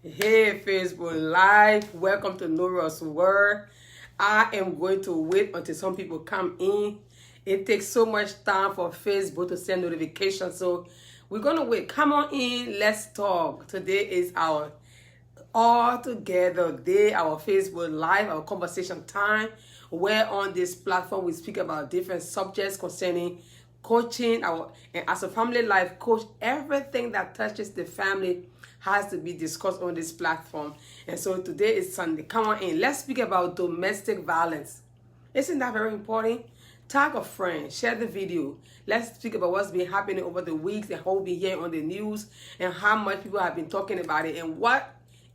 Hey Facebook Live, welcome to Nora's World. I am going to wait until some people come in. It takes so much time for Facebook to send notifications, so we're gonna wait. Come on in, let's talk. Today is our all together day, our Facebook Live, our conversation time, where on this platform we speak about different subjects concerning coaching, and as a family life coach, everything that touches the family has to be discussed on this platform. And so today is Sunday. Come on in. Let's speak about domestic violence. Isn't that very important? Tag a friend, share the video. Let's speak about what's been happening over the weeks and how we've been hearing on the news and how much people have been talking about it and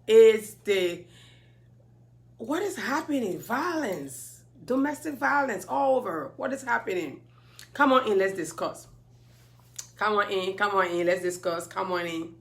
is what is happening? Violence, domestic violence all over. What is happening? Come on in, let's discuss. Come on in, let's discuss. Come on in.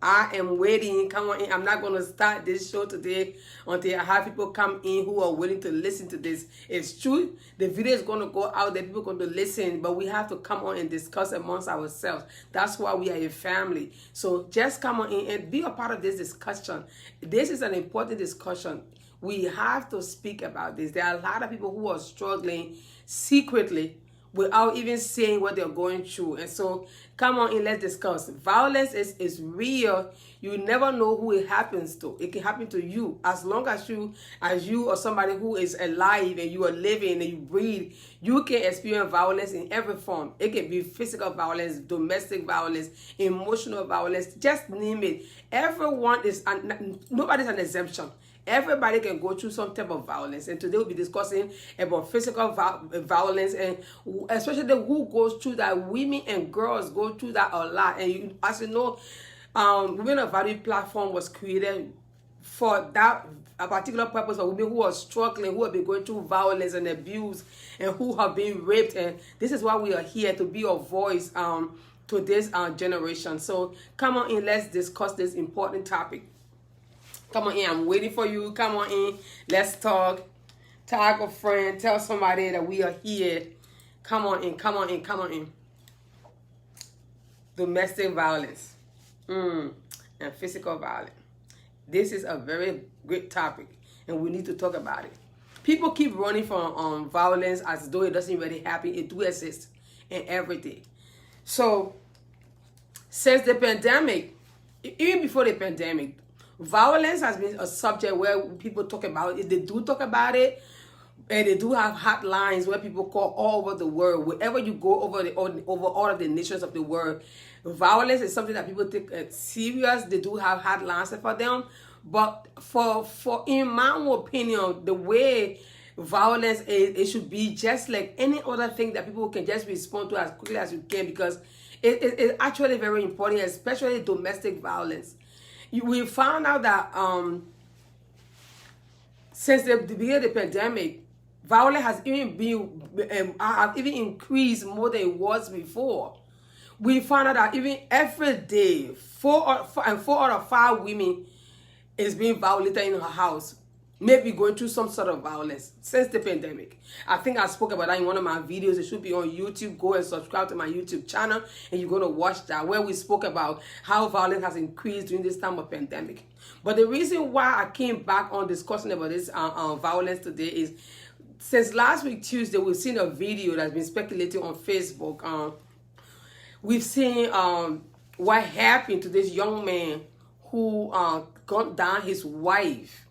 I am waiting. Come on in. I'm not going to start this show today until I have people come in who are willing to listen to this. It's true. The video is going to go out there. People are going to listen. But we have to come on and discuss amongst ourselves. That's why we are a family. So just come on in and be a part of this discussion. This is an important discussion. We have to speak about this. There are a lot of people who are struggling secretly without even saying what they're going through. And so come on in, let's discuss. Violence is real. You never know who it happens to. It can happen to you. As long as you or somebody who is alive and you are living and you breathe, you can experience violence in every form. It can be physical violence, domestic violence, emotional violence, just name it. Everyone is, nobody's an exemption. Everybody can go through some type of violence, and today we'll be discussing about physical violence, and especially who goes through that. Women and girls go through that a lot, and as you know, Women of Value platform was created for that a particular purpose for women who are struggling, who have been going through violence and abuse, and who have been raped. And this is why we are here, to be a voice to this generation. So come on in, let's discuss this important topic. Come on in, I'm waiting for you. Come on in, let's talk. Tag a friend, tell somebody that we are here. Come on in, come on in, come on in. Domestic violence and physical violence. This is a very great topic, and we need to talk about it. People keep running from violence as though it doesn't really happen. It do exist in everything. So, since the pandemic, even before the pandemic, violence has been a subject where people talk about it. They do talk about it, and they do have hotlines where people call all over the world. Wherever you go over all of the nations of the world, violence is something that people take serious. They do have hotlines for them. But for in my own opinion, the way violence is, it should be just like any other thing that people can just respond to as quickly as you can, because it's actually very important, especially domestic violence. We found out that since the beginning of the pandemic, violence has even increased more than it was before. We found out that even every day, 4 out of 5 women is being violated in her house, maybe going through some sort of violence since the pandemic. I think I spoke about that in one of my videos. It should be on YouTube. Go and subscribe to my YouTube channel, and you're going to watch that, where we spoke about how violence has increased during this time of pandemic. But the reason why I came back on discussing about this violence today is, since last week Tuesday, we've seen a video that's been speculating on Facebook. We've seen what happened to this young man who gunned down his wife.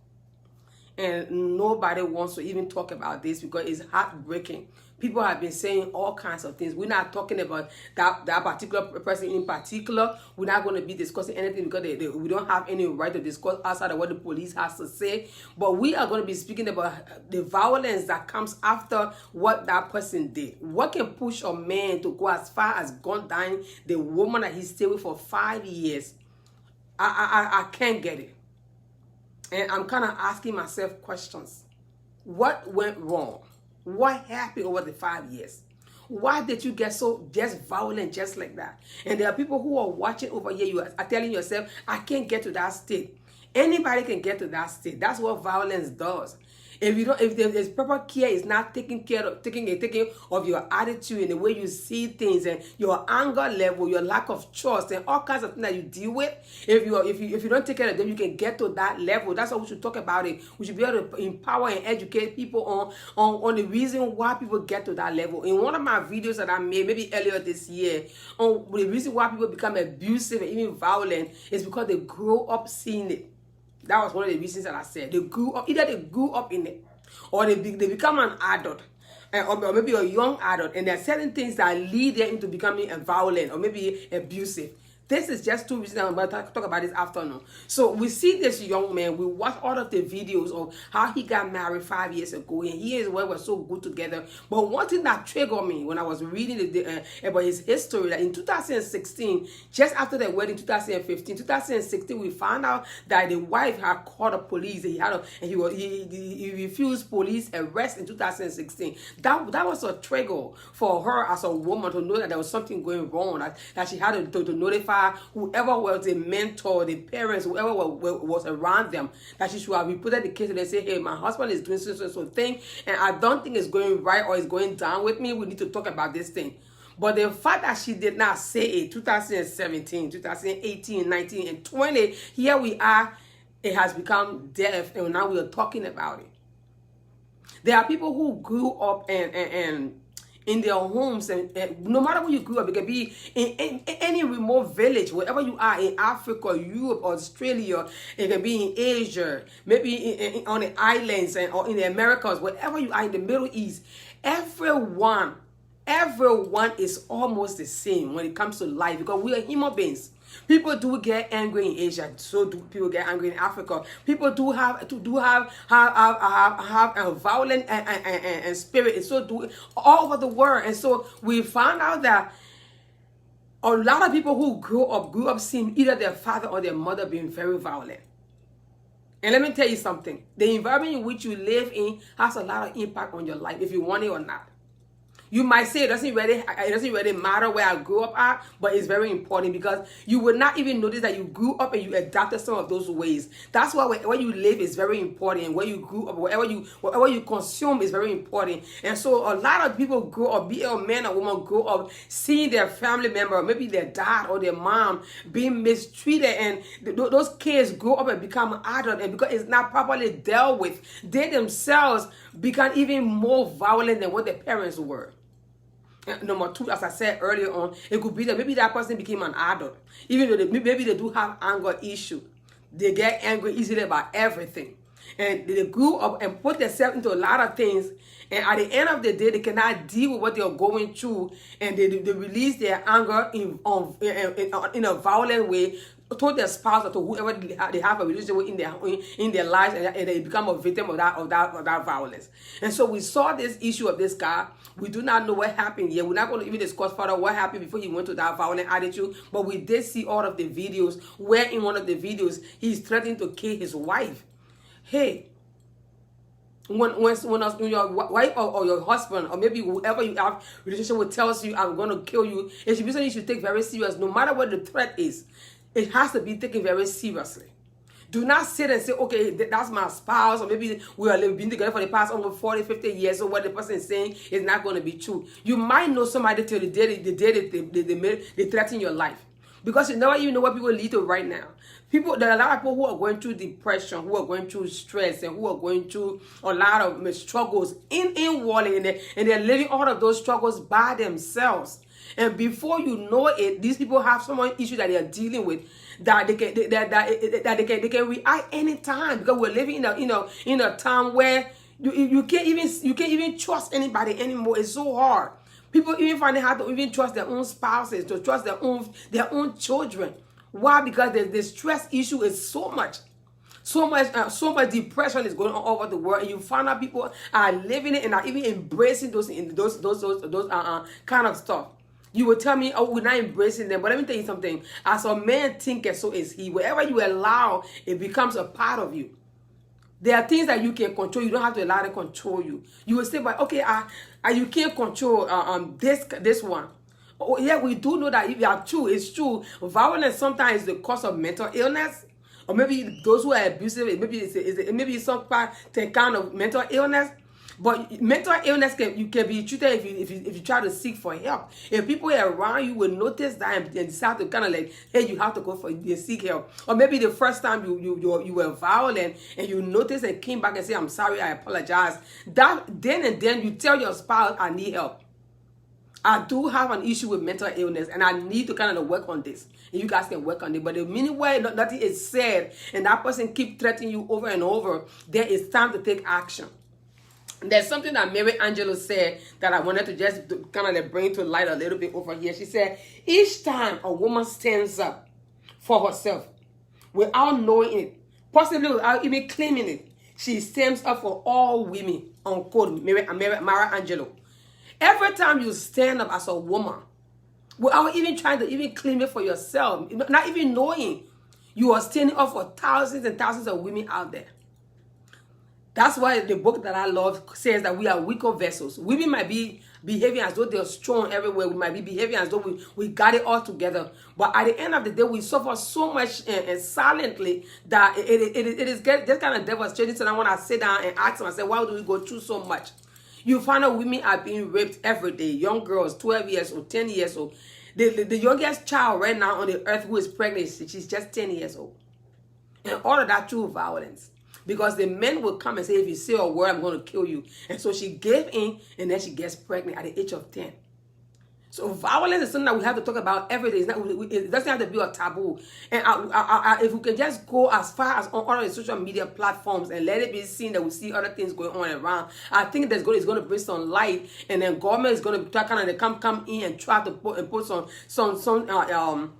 And nobody wants to even talk about this because it's heartbreaking. People have been saying all kinds of things. We're not talking about that particular person in particular. We're not going to be discussing anything because we don't have any right to discuss outside of what the police has to say. But we are going to be speaking about the violence that comes after what that person did. What can push a man to go as far as gun down the woman that he stayed with for 5 years? I can't get it. And I'm kind of asking myself questions. What went wrong? What happened over the 5 years? Why did you get so just violent just like that? And there are people who are watching over here. You are telling yourself, I can't get to that state. Anybody can get to that state. That's what violence does. If you don't, if there's proper care is not taking taking of your attitude and the way you see things and your anger level, your lack of trust and all kinds of things that you deal with, if you don't take care of them, you can get to that level. That's why we should talk about it. We should be able to empower and educate people on the reason why people get to that level. In one of my videos that I made maybe earlier this year, on the reason why people become abusive and even violent is because they grow up seeing it. That was one of the reasons that I said. They grew up, either they grew up in it or they become an adult. Or maybe a young adult, and there are certain things that lead them into becoming violent or maybe abusive. This is just two reasons I'm about to talk about this afternoon. So we see this young man. We watch all of the videos of how he got married 5 years ago, and he and his wife were so good together. But one thing that triggered me when I was reading about his history, that in 2016, just after the wedding, 2016, we found out that the wife had called the police. He refused police arrest in 2016. That was a trigger for her as a woman to know that there was something going wrong. That she had to notify whoever was a mentor, the parents, whoever was around them, that she should have reported the case and they say, hey, my husband is doing so thing, and I don't think it's going right or it's going down with me. We need to talk about this thing. But the fact that she did not say it, 2017, 2018, 19, and 20, here we are, it has become death, and now we are talking about it. There are people who grew up and in their homes, and no matter where you grew up, it can be in any remote village, wherever you are, in Africa, Europe, Australia, it can be in Asia, maybe on the islands or in the Americas, wherever you are in the Middle East. Everyone is almost the same when it comes to life, because we are human beings. People do get angry in Asia, so do people get angry in Africa. People do have a violent and spirit, and so do all over the world. And so we found out that a lot of people who grew up seeing either their father or their mother being very violent. And let me tell you something: the environment in which you live in has a lot of impact on your life, if you want it or not. You might say it doesn't really matter where I grew up at, but it's very important, because you would not even notice that you grew up and you adopted some of those ways. That's why where you live is very important. Where you grew up, whatever you consume is very important. And so a lot of people grow up, be it a man or woman, grow up seeing their family member, maybe their dad or their mom, being mistreated, and those kids grow up and become adult, and because it's not properly dealt with, they themselves become even more violent than what their parents were. Number two, as I said earlier on, it could be that maybe that person became an adult, even though maybe they do have anger issue. They get angry easily about everything, and they grew up and put themselves into a lot of things, and at the end of the day, they cannot deal with what they are going through, and they release their anger in a violent way to their spouse or to whoever they have a relationship with in their lives, and they become a victim of that violence. And so we saw this issue of this guy. We do not know what happened yet. We're not going to even discuss further what happened before he went to that violent attitude, but we did see all of the videos where in one of the videos he's threatening to kill his wife. Hey, when your wife or your husband or maybe whoever you have relationship with tells you, I'm going to kill you, it should be something you should take very serious, no matter what the threat is. It has to be taken very seriously. Do not sit and say, okay, that's my spouse, or maybe we have been together for the past over 40, 50 years, so what the person is saying is not going to be true. You might know somebody till the day they threaten your life, because you never even know what people lead to right now. There are a lot of people who are going through depression, who are going through stress, and who are going through a lot of struggles in walling, and they're living all of those struggles by themselves. And before you know it, these people have some issue that they are dealing with, that they can react anytime, because we're living in a time where you can't even trust anybody anymore. It's so hard. People even find it hard to even trust their own spouses, to trust their own children. Why? Because the stress issue is so much. So much depression is going on all over the world, and you find out people are living it and are even embracing those kind of stuff. You will tell me, oh, we're not embracing them. But let me tell you something. As a man thinketh, so is he. Wherever you allow, it becomes a part of you. There are things that you can control. You don't have to allow it to control you. You will say, but okay, you can't control this one. Oh, yeah, we do know that if you are true, it's true. Violence sometimes is the cause of mental illness, Or maybe those who are abusive, maybe it's some kind of mental illness. But mental illness you can be treated if you try to seek for help. If people around you will notice that and decide to kind of like, hey, you have to go for seek help. Or maybe the first time you were violent and you notice and came back and say, I'm sorry, I apologize. That then and then you tell your spouse, I need help. I do have an issue with mental illness and I need to kind of work on this. And you guys can work on it. But the minute where nothing is said and that person keep threatening you over and over, then it's time to take action. There's something that Mary Angelou said that I wanted to just kind of like bring to light a little bit over here. She said, each time a woman stands up for herself without knowing it, possibly without even claiming it, she stands up for all women, unquote, Mary Angelou. Every time you stand up as a woman, without even trying to even claim it for yourself, not even knowing, you are standing up for thousands and thousands of women out there. That's why the book that I love says that we are weaker vessels. Women might be behaving as though they're strong everywhere. We might be behaving as though we got it all together. But at the end of the day, we suffer so much and silently that it is just kind of devastating. So now when I sit down and ask myself, why do we go through so much? You find out women are being raped every day. Young girls, 12 years old, 10 years old. The youngest child right now on the earth who is pregnant, she's just 10 years old. And all of that through violence. Because the men will come and say, if you say a word, I'm going to kill you. And so she gave in, and then she gets pregnant at the age of 10. So violence is something that we have to talk about every day. It doesn't have to be a taboo. And if we can just go as far as on all the social media platforms and let it be seen that we see other things going on around, I think it's going to bring some light, and then government is going to kind of come in and try to put some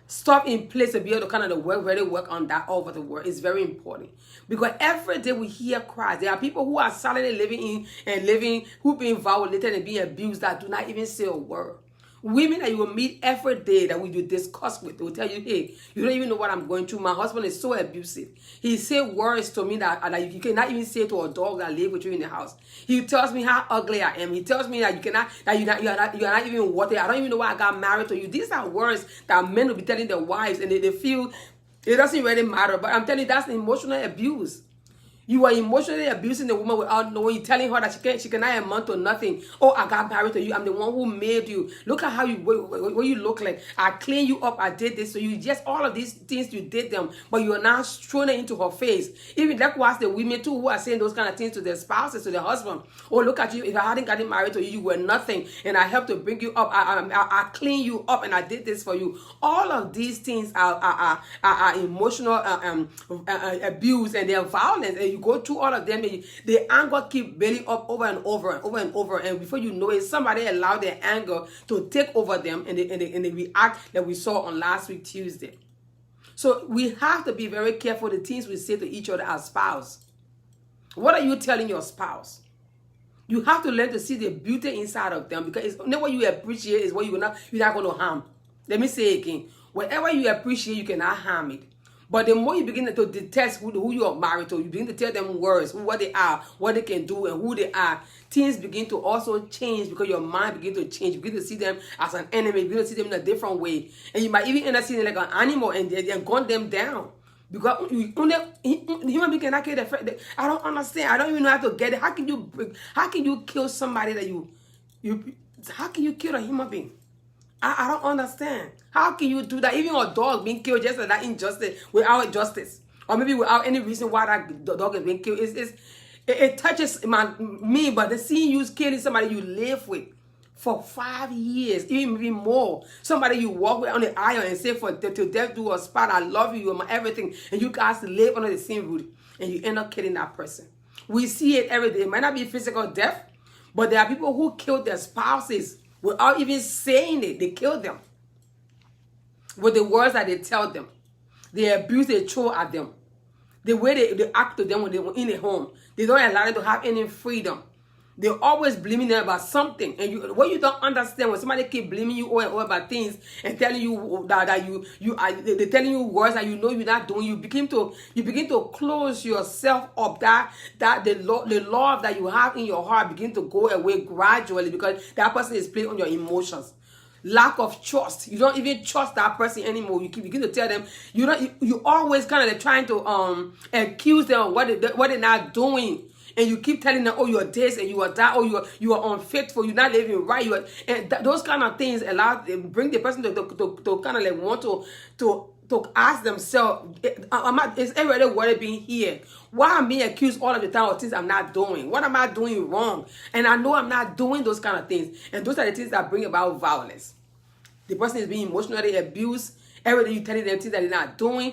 stuff in place to be able to kind of work on that all over the world. It's very important. Because every day we hear cries. There are people who are silently living who being violated and being abused that do not even say a word. Women that you will meet every day that we do discuss with, they will tell you, hey, you don't even know what I'm going through. My husband is so abusive. He said words to me that you cannot even say to a dog that lives with you in the house. He tells me how ugly I am. He tells me that you are not even worth it. I don't even know why I got married to you. These are words that men will be telling their wives, and they feel it doesn't really matter. But I'm telling you, that's emotional abuse. You are emotionally abusing the woman without knowing. You're telling her that she cannot amount to nothing. Oh, I got married to you. I'm the one who made you. Look at how what you look like. I cleaned you up. I did this. So you just, all of these things, you did them. But you are now throwing it into her face. Even likewise, the women too who are saying those kind of things to their spouses, to their husband. Oh, look at you. If I hadn't gotten married to you, you were nothing. And I helped to bring you up. I cleaned you up and I did this for you. All of these things are emotional abuse, and they're violence. And you go through all of them, and the anger keep building up over and over and over and over, and before you know it, somebody allowed their anger to take over them, and they react like we saw on last week Tuesday. So we have to be very careful the things we say to each other as spouse. What are you telling your spouse? You have to learn to see the beauty inside of them, because it's only what you appreciate is what you're not going to harm. Let me say it again. Whatever you appreciate, you cannot harm it. But the more you begin to detest who you are married to, you begin to tell them words, what they are, what they can do, and who they are, things begin to also change, because your mind begins to change. You begin to see them as an enemy. You begin to see them in a different way. And you might even end up seeing them like an animal and gun them down. Because human being cannot kill their friend. I don't understand. I don't even know how to get it. How can you kill somebody that how can you kill a human being? I don't understand. How can you do that? Even a dog being killed just like that, injustice, without justice. Or maybe without any reason why that dog is being killed. It touches me, but the seeing you killing somebody you live with for 5 years, even more. Somebody you walk with on the aisle and say to death do a spot, I love you, you're my everything. And you guys live under the same roof, and you end up killing that person. We see it every day. It might not be physical death, but there are people who kill their spouses without even saying it. They kill them with the words that they tell them, the abuse they throw at them, the way they act to them when they were in the home. They don't allow them to have any freedom. They're always blaming them about something. And what you don't understand, when somebody keep blaming you over and over about things and telling you that they're telling you words that you know you're not doing, you begin to close yourself up. That the love that you have in your heart begin to go away gradually, because that person is playing on your emotions. lack of trust. You don't even trust that person anymore. You begin to tell them you always kind of like trying to accuse them of what they're not doing. And you keep telling them, oh, you're this and you are that, oh, you are unfaithful, you're not living right, those kind of things bring the person to kind of like want to ask themselves, is everybody worth being here? Why am I being accused all of the time of things I'm not doing? What am I doing wrong? And I know I'm not doing those kind of things. And those are the things that bring about violence. The person is being emotionally abused. Every day you're telling them things that they're not doing.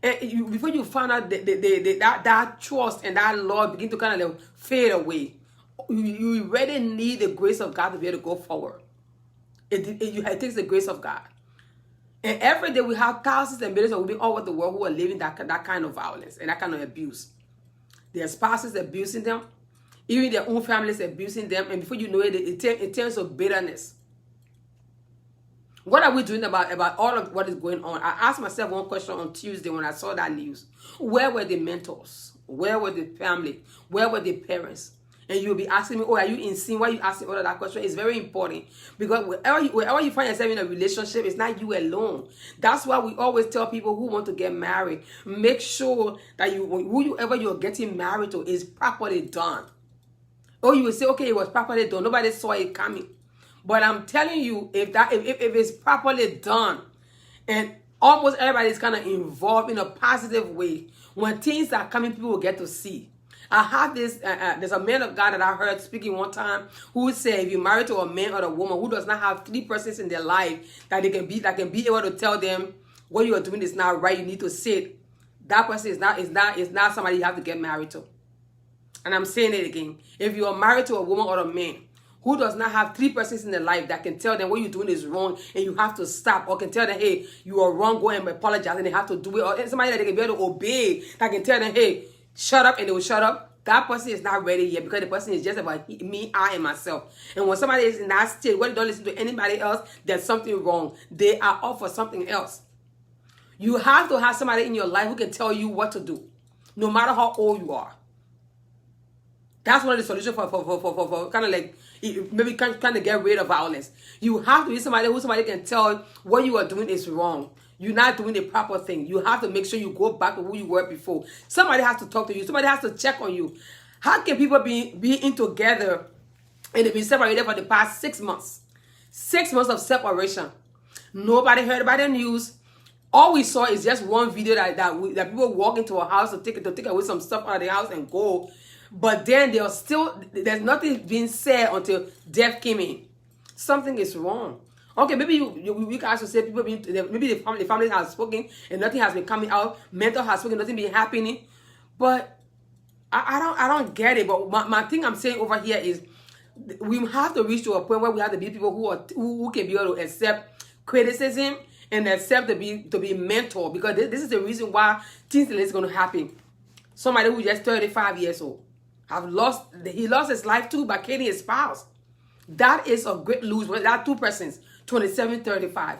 And before you find out that trust and that love begin to kind of like fade away, you really need the grace of God to be able to go forward. It takes the grace of God. And every day we have thousands and millions of women all over the world who are living that kind of violence and that kind of abuse. Their spouses abusing them, even their own families abusing them, and before you know it, it turns to bitterness. What are we doing about all of what is going on? I asked myself one question on Tuesday when I saw that news. Where were the mentors? Where were the family? Where were the parents? And you'll be asking me, oh, are you in sin? Why are you asking all of that question? It's very important. Because wherever you find yourself in a relationship, it's not you alone. That's why we always tell people who want to get married, make sure that whoever you're getting married to is properly done. Or you will say, okay, it was properly done. Nobody saw it coming. But I'm telling you, if it's properly done, and almost everybody is kind of involved in a positive way, when things are coming, people will get to see. I have this, there's a man of God that I heard speaking one time who said, if you're married to a man or a woman who does not have 3 persons in their life that can be able to tell them what you are doing is not right, you need to sit. That person is not somebody you have to get married to. And I'm saying it again. If you are married to a woman or a man who does not have 3 persons in their life that can tell them what you're doing is wrong and you have to stop, or can tell them, hey, you are wrong, go and apologize, and they have to do it, or somebody that they can be able to obey, that can tell them, hey, shut up, and they will shut up, that person is not ready yet, because the person is just about me, I, and myself. And when somebody is in that state, when they don't listen to anybody else, there's something wrong. They are off for something else. You have to have somebody in your life who can tell you what to do, no matter how old you are. That's one of the solutions for kind of like, maybe kind of get rid of violence. You have to be somebody can tell what you are doing is wrong. You're not doing the proper thing. You have to make sure you go back to who you were before. Somebody has to talk to you. Somebody has to check on you. How can people be in together and they've been separated for the past 6 months? 6 months of separation. Nobody heard about the news. All we saw is just one video that people walk into a house to take away some stuff out of the house and go. But then there's nothing being said until death came in. Something is wrong. Okay, maybe you guys will say maybe the family has spoken and nothing has been coming out. Mentor has spoken, nothing been happening. But I don't get it. But my thing I'm saying over here is we have to reach to a point where we have to be people who can be able to accept criticism and accept to be mentored, because this is the reason why things like this is going to happen. Somebody who's just 35 years old. He lost his life too by killing his spouse. That is a great lose. That are 2 persons, 27, 35.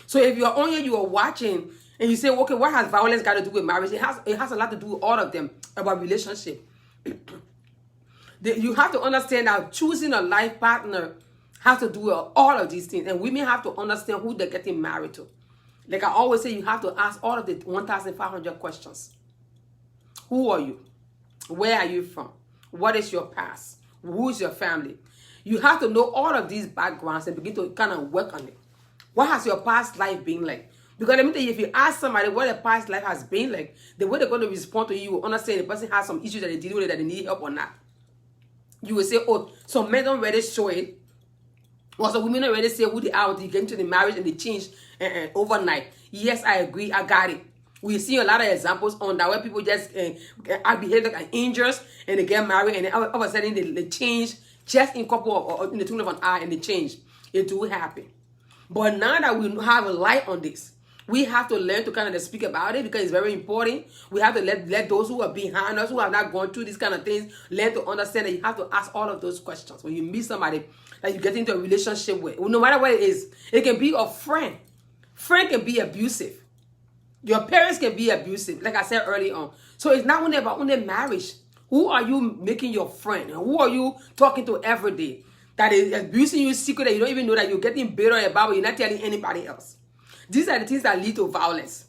So if you're on here, you are watching, and you say, okay, what has violence got to do with marriage? It has a lot to do with all of them, about relationship. You have to understand that choosing a life partner has to do with all of these things. And women have to understand who they're getting married to. Like I always say, you have to ask all of the 1,500 questions. Who are you? Where are you from? What is your past? Who's your family? You have to know all of these backgrounds and begin to kind of work on it. What has your past life been like? Because let me tell you, if you ask somebody what their past life has been like, the way they're going to respond to you, you will understand the person has some issues that they deal with, that they need help or not. You will say, oh, some men don't really show it. Or some women don't really say who they are. They get into the marriage and they change overnight. Yes, I agree. I got it. We see a lot of examples on that where people just behave like angels and they get married and then all of a sudden they change just in couple or in the tune of an eye, and they change. It do happen. But now that we have a light on this, we have to learn to kind of speak about it, because it's very important. We have to let those who are behind us, who have not gone through these kind of things, learn to understand that you have to ask all of those questions. When you meet somebody that you get into a relationship with, no matter what it is, it can be a friend. Friend can be abusive. Your parents can be abusive, like I said early on. So it's not only about marriage. Who are you making your friend? And who are you talking to every day? that is abusing you secret that you don't even know, that you're getting bitter about, but you're not telling anybody else. These are the things that lead to violence.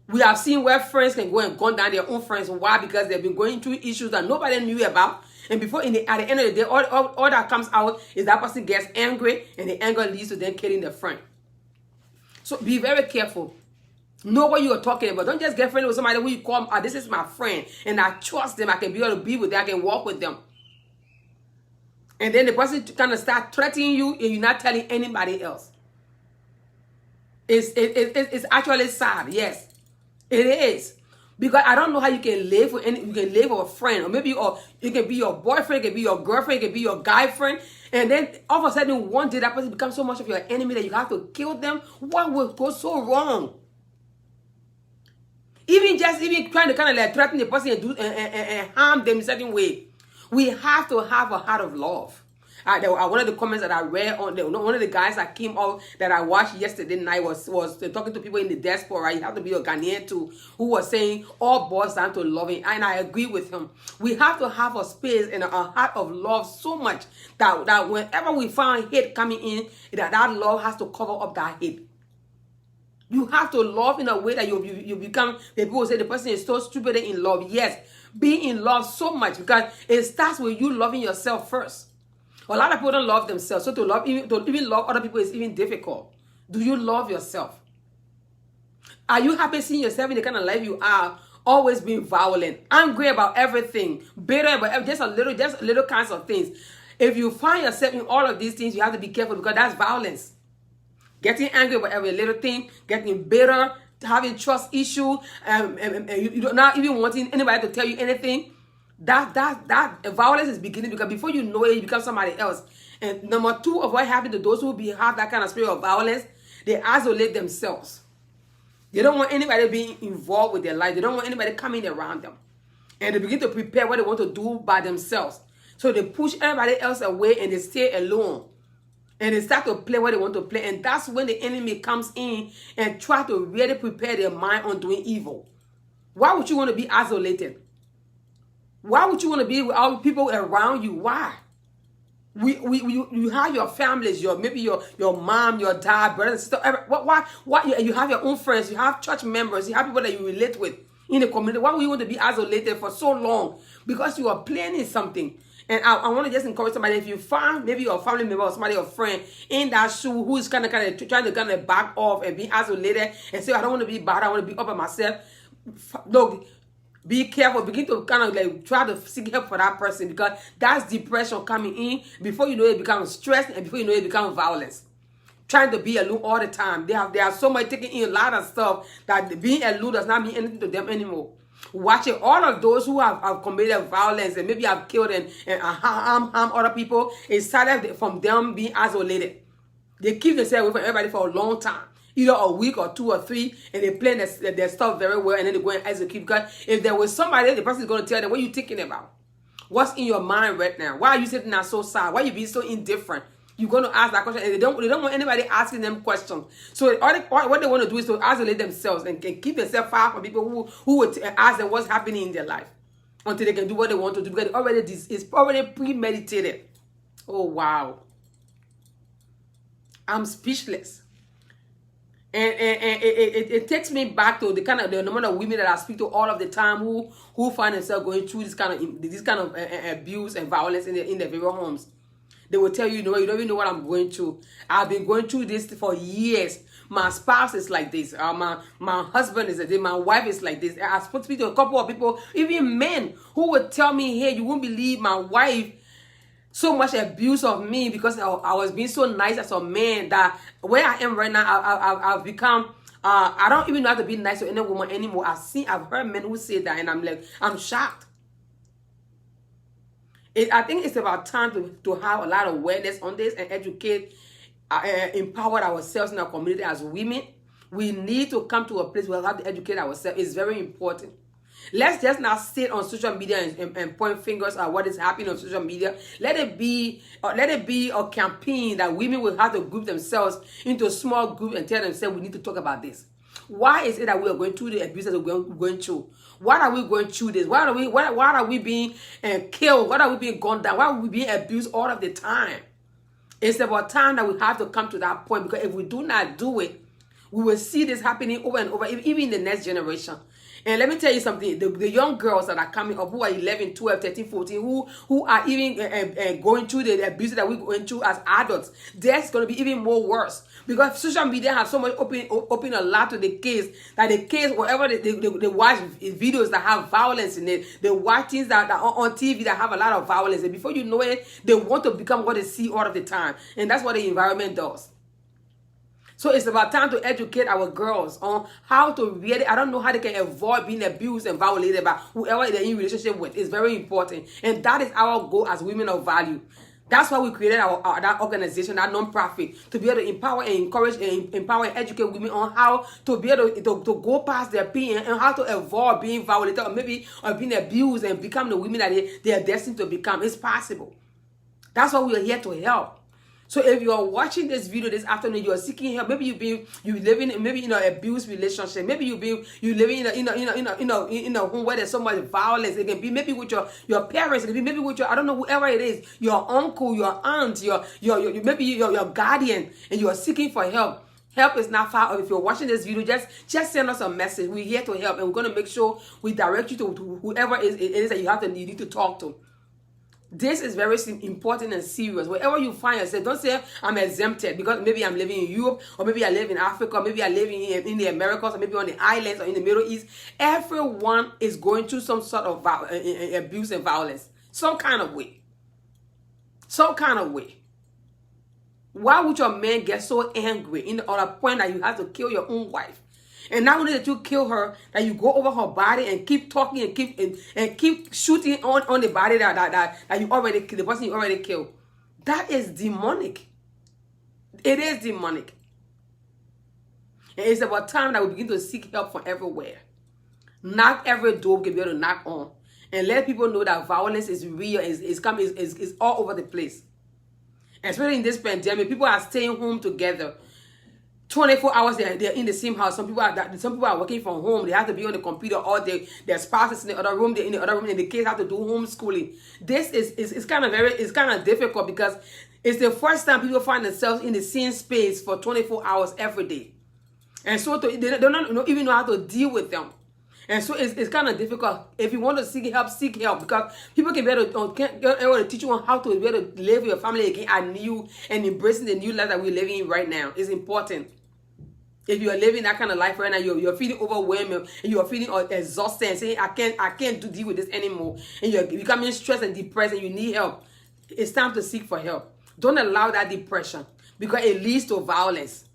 We have seen where friends can go and gun down their own friends. Why? Because they've been going through issues that nobody knew about. And before, at the end of the day, all that comes out is that person gets angry, and the anger leads to them killing their friend. So be very careful. Know what you are talking about. Don't just get friendly with somebody who you call, this is my friend, and I trust them. I can be able to be with them. I can walk with them. And then the person kind of start threatening you, and you're not telling anybody else. It's actually sad. Yes, it is. Because I don't know how you can live with you can live with a friend, or maybe it can be your boyfriend, it can be your girlfriend, it can be your guy friend, and then all of a sudden one day that person becomes so much of your enemy that you have to kill them. What will go so wrong? Even trying to kind of like threaten the person and harm them in a certain way. We have to have a heart of love. One of the comments that I read on one of the guys that came out that I watched yesterday night was talking to people in the diaspora. You have to be a Ghanaian too, who was saying all boils down to loving, and I agree with him. We have to have a space and a heart of love so much that whenever we find hate coming in, that love has to cover up that hate. You have to love in a way that you become, the people say the person is so stupid in love. Yes, be in love so much, because it starts with you loving yourself first. A lot of people don't love themselves, so to even love other people is even difficult. Do you love yourself? Are you happy seeing yourself in the kind of life you are, always being violent, angry about everything, bitter about everything, just little kinds of things? If you find yourself in all of these things, you have to be careful, because that's violence. Getting angry about every little thing, getting bitter, having trust issue, you're not even wanting anybody to tell you anything. That violence is beginning, because before you know it, you become somebody else. And number two of what happened to those who have that kind of spirit of violence, they isolate themselves. They don't want anybody being involved with their life. They don't want anybody coming around them. And they begin to prepare what they want to do by themselves. So they push everybody else away and they stay alone. And they start to play what they want to play. And that's when the enemy comes in and try to really prepare their mind on doing evil. Why would you want to be isolated? Why would you want to be with all people around you? Why? You have your families, maybe your mom, your dad, brother, and sister. Why? You have your own friends, you have church members, you have people that you relate with in the community. Why would you want to be isolated for so long? Because you are planning something. And I want to just encourage somebody, if you find maybe your family member or somebody, your friend in that shoe, who is kind of trying to back off and be isolated and say, I don't want to be bad, I want to be up by myself. Look, be careful. Begin to kind of like try to seek help for that person, because that's depression coming in. Before you know it becomes stress, and before you know it becomes violence. Trying to be alone all the time. They are so much taking in a lot of stuff that being alone does not mean anything to them anymore. Watching all of those who have committed violence and maybe have killed and harm other people, it started from them being isolated. They keep themselves away from everybody for a long time. Either a week or 2 or 3, and they plan their stuff very well, and then they go and execute. Because if there was somebody, the person is going to tell them, what are you thinking about? What's in your mind right now? Why are you sitting there so sad? Why are you being so indifferent? You're going to ask that question, and they don't want anybody asking them questions. So what they want to do is to isolate themselves and keep themselves far from people who would ask them what's happening in their life, until they can do what they want to do, because it's already premeditated. Oh, wow. I'm speechless. And it takes me back to the number of women that I speak to all of the time who find themselves going through this kind of abuse and violence in their very homes. They will tell you, you don't even know what I'm going through. I've been going through this for years. My spouse is like this. My husband is like this. My wife is like this. I spoke to a couple of people, even men, who would tell me, hey, you won't believe my wife so much abuse of me because I was being so nice as a man, that where I am right now, I've become, I don't even know how to be nice to any woman anymore. I've heard men who say that, and I'm shocked. I think it's about time to have a lot of awareness on this and educate, empower ourselves in our community as women. We need to come to a place where we have to educate ourselves. It's very important. Let's just not sit on social media and point fingers at what is happening on social media. Let it be a campaign that women will have to group themselves into a small group and tell themselves, we need to talk about this. Why is it that we are going through the abuse that we're going through? Why are we going through this? Why are we being killed? Why are we being gunned down? Why are we being abused all of the time? It's about time that we have to come to that point, because if we do not do it, we will see this happening over and over, even in the next generation. And let me tell you something, the young girls that are coming up, who are 11, 12, 13, 14, who are even going through the abuse that we're going through as adults, that's going to be even more worse. Because social media has so much open a lot to the kids, that the kids, whatever they watch videos that have violence in it, they watch things that are on TV that have a lot of violence, and before you know it, they want to become what they see all of the time. And that's what the environment does. So it's about time to educate our girls on how to really, I don't know how they can avoid being abused and violated by whoever they're in relationship with. It's very important. And that is our goal as women of value. That's why we created that organization, that non-profit, to be able to empower and encourage and empower and educate women on how to be able to go past their pain and how to avoid being violated or being abused and become the women that they are destined to become. It's possible. That's why we are here to help. So if you are watching this video this afternoon, you are seeking help. Maybe you living maybe in an abused relationship. Maybe you living in a home where there's so much violence. It can be maybe with your parents. It can be maybe with your, I don't know, whoever it is, your uncle, your aunt, maybe your guardian, and you are seeking for help. Help is not far off. If you're watching this video, just send us a message. We're here to help, and we're going to make sure we direct you to whoever it is that you need to talk to. This is very important and serious. Wherever you find yourself, don't say I'm exempted because maybe I'm living in Europe, or maybe I live in Africa, or maybe I live in the Americas, or maybe on the islands or in the Middle East. Everyone is going through some sort of abuse and violence, some kind of way. Some kind of way. Why would your man get so angry on a point that you have to kill your own wife? And not only that you kill her, that you go over her body and keep talking and keep shooting on the body that you already killed, the person you already killed. That is demonic. It is demonic. And it's about time that we begin to seek help from everywhere. Knock every door we can be able to knock on. And let people know that violence is real, is all over the place. Especially in this pandemic, people are staying home together. 24 hours they're in the same house. Some people are working from home. They have to be on the computer all day. Their spouses in the other room. They're in the other room, and the kids have to do homeschooling. This is kind of difficult because it's the first time people find themselves in the same space for 24 hours every day, and so they don't even know how to deal with them. And so it's kind of difficult. If you want to seek help, because people can be able to teach you on how to be able to live with your family again anew and embracing the new life that we're living in right now. It's important. If you are living that kind of life right now, you're feeling overwhelmed and you're feeling exhausted and saying, I can't deal with this anymore. And you're becoming stressed and depressed and you need help. It's time to seek for help. Don't allow that depression, because it leads to violence.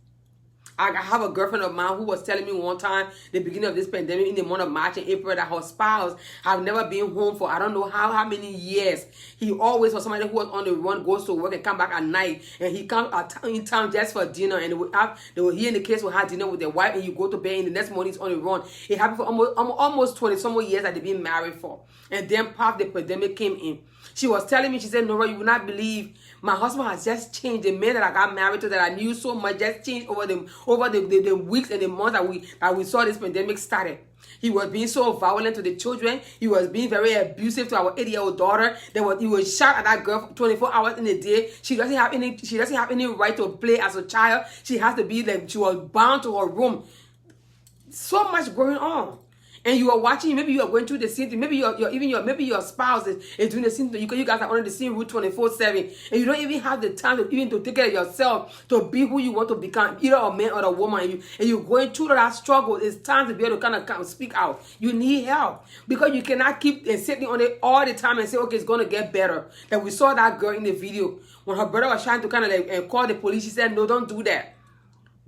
I have a girlfriend of mine who was telling me one time, the beginning of this pandemic, in the month of March and April, that her spouse have never been home for I don't know how many years. He always was somebody who was on the run, goes to work and come back at night, and he comes in town just for dinner, and he and the kids will have dinner with their wife, and you go to bed, and the next morning he's on the run. It happened for almost 20 some more years that they've been married for. And then the pandemic came in. She was telling me, she said, Nora, you will not believe, my husband has just changed. The man that I got married to, that I knew so much, just changed over the weeks and the months that we saw this pandemic started. He was being so violent to the children. He was being very abusive to our 8-year-old daughter. He was shot at that girl 24 hours in a day. She doesn't have any right to play as a child. She has to be like, she was bound to her room. So much going on. And you are watching, maybe you are going through the same thing. Maybe your spouse is doing the same thing. You guys are on the same route 24/7, and you don't even have the time to take care of yourself, to be who you want to become, either a man or a woman. And you're going through that struggle. It's time to be able to kind of speak out. You need help, because you cannot keep sitting on it all the time and say, okay, it's going to get better. Like we saw that girl in the video when her brother was trying to kind of like call the police. She said, no, don't do that.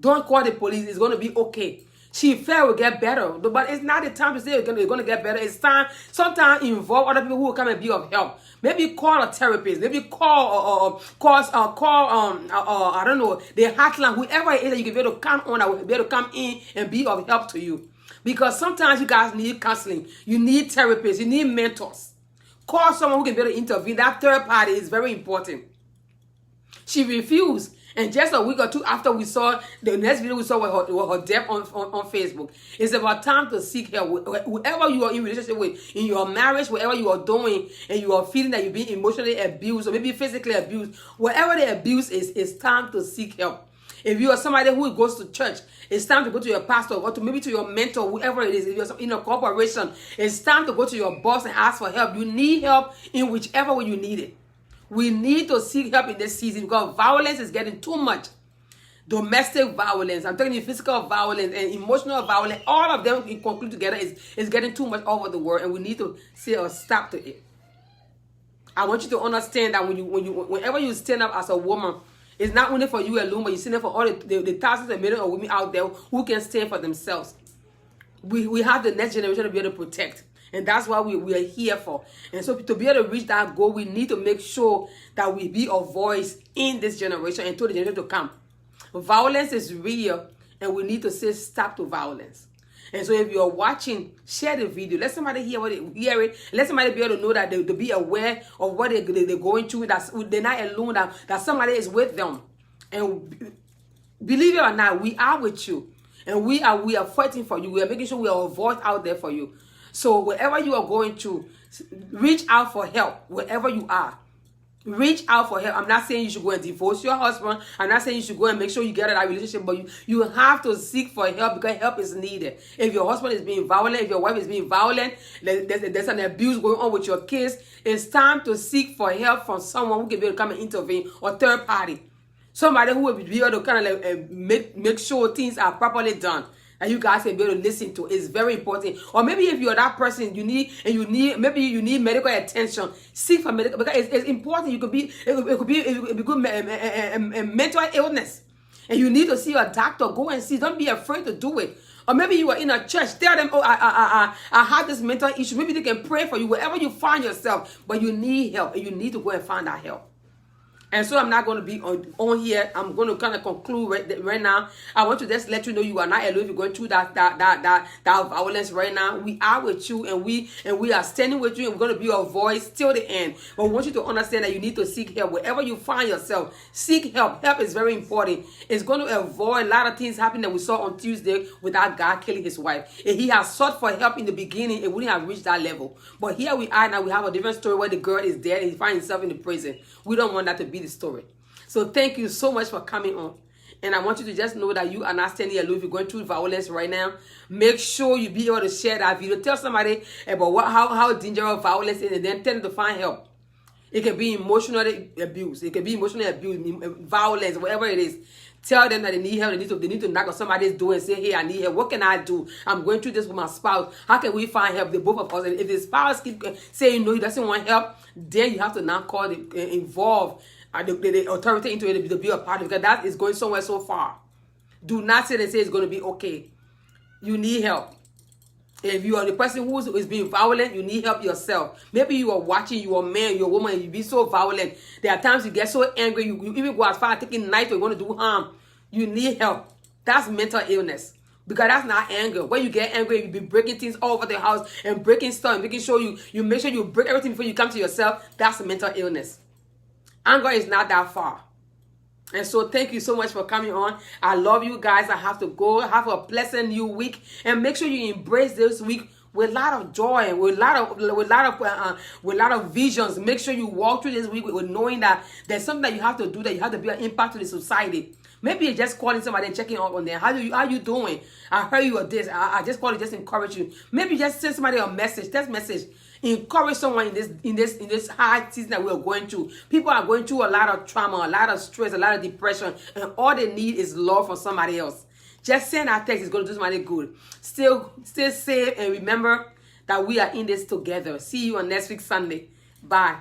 Don't call the police. It's going to be okay. She felt it will get better, but it's not the time to say it's going to get better. It's time, sometimes involve other people who will come and be of help. Maybe call a therapist. Maybe call I don't know, the hotline, whoever it is that you can be able to count on, that will be able to come in and be of help to you. Because sometimes you guys need counseling. You need therapists. You need mentors. Call someone who can be able to intervene. That third party is very important. She refused. And just a week or two after we saw the next video, we saw her death on Facebook. It's about time to seek help. Whoever you are in relationship with, in your marriage, whatever you are doing, and you are feeling that you're being emotionally abused or maybe physically abused, whatever the abuse is, it's time to seek help. If you are somebody who goes to church, it's time to go to your pastor or to maybe to your mentor, whoever it is. If you're in a corporation, it's time to go to your boss and ask for help. You need help in whichever way you need it. We need to seek help in this season because violence is getting too much. Domestic violence, I'm talking about physical violence and emotional violence, all of them in conclude together is getting too much all over the world, and we need to say a stop to it. I want you to understand that whenever you stand up as a woman, it's not only for you alone, but you stand up for all the thousands and millions of women out there who can stand for themselves. We have the next generation to be able to protect. And that's what we are here for. And so to be able to reach that goal, we need to make sure that we be a voice in this generation and to the generation to come. Violence is real, and we need to say stop to violence. And so if you're watching, share the video. Let somebody hear it. Let somebody be able to know that they be aware of what they're going through, that they're not alone, that somebody is with them. And believe it or not, we are with you. And we are fighting for you. We are making sure we are a voice out there for you. So wherever you are going to, reach out for help wherever you are. Reach out for help. I'm not saying you should go and divorce your husband. I'm not saying you should go and make sure you get out of that relationship, but you have to seek for help because help is needed. If your husband is being violent, if your wife is being violent, there's an abuse going on with your kids, it's time to seek for help from someone who can be able to come and intervene, or third party. Somebody who will be able to kind of make sure things are properly done. And you guys can be able to listen to. It's very important. Or maybe if you're that person, maybe you need medical attention. Seek for medical, because it's important. It could be good mental illness, and you need to see a doctor. Go and see. Don't be afraid to do it. Or maybe you are in a church. Tell them, I have this mental issue. Maybe they can pray for you wherever you find yourself. But you need help, and you need to go and find that help. And so I'm not going to be on here. I'm going to kind of conclude right now. I want to just let you know you are not alone if you're going through that violence right now. We are with you, and we are standing with you, and we're going to be your voice till the end. But we want you to understand that you need to seek help. Wherever you find yourself, seek help. Help is very important. It's going to avoid a lot of things happening that we saw on Tuesday without God killing his wife. If he has sought for help in the beginning, it wouldn't have reached that level. But here we are now. We have a different story where the girl is dead and he finds himself in the prison. We don't want that to be the story. So thank you so much for coming on. And I want you to just know that you are not standing alone if you're going through violence right now. Make sure you be able to share that video. Tell somebody about how dangerous violence is, and then tell them to find help. It can be emotional abuse. It can be emotional abuse, violence, whatever it is. Tell them that they need help. They need to knock on somebody's door and say, hey, I need help. What can I do? I'm going through this with my spouse. How can we find help? The both of us. And if the spouse keep saying no, he doesn't want help, then you have to now call involve the authority into it to be a part of it, because that is going somewhere so far. Do not sit and say it's going to be okay. You need help. If you are the person who is being violent, you need help yourself. Maybe you are watching, you are a man, you're a woman, and you be so violent. There are times you get so angry, you even go as far as taking knife or you want to do harm. You need help. That's mental illness. Because that's not anger. When you get angry, you be breaking things all over the house and breaking stuff and making sure you make sure you break everything before you come to yourself. That's a mental illness. Anger is not that far. And so thank you so much for coming on. I love you guys. I have to go. Have a pleasant new week. And make sure you embrace this week with a lot of joy and with a lot of visions. Make sure you walk through this week with knowing that there's something that you have to do, that you have to be an impact to the society. Maybe you're just calling somebody and checking up on them. How you doing? I heard you are this. I just called to just encourage you. Maybe just send somebody a message. Text message. Encourage someone in this hard season that we're going through. People are going through a lot of trauma, a lot of stress, a lot of depression, and all they need is love from somebody else. Just send that text. It's going to do somebody good. Still safe, and remember that we are in this together. See you on next week Sunday. Bye.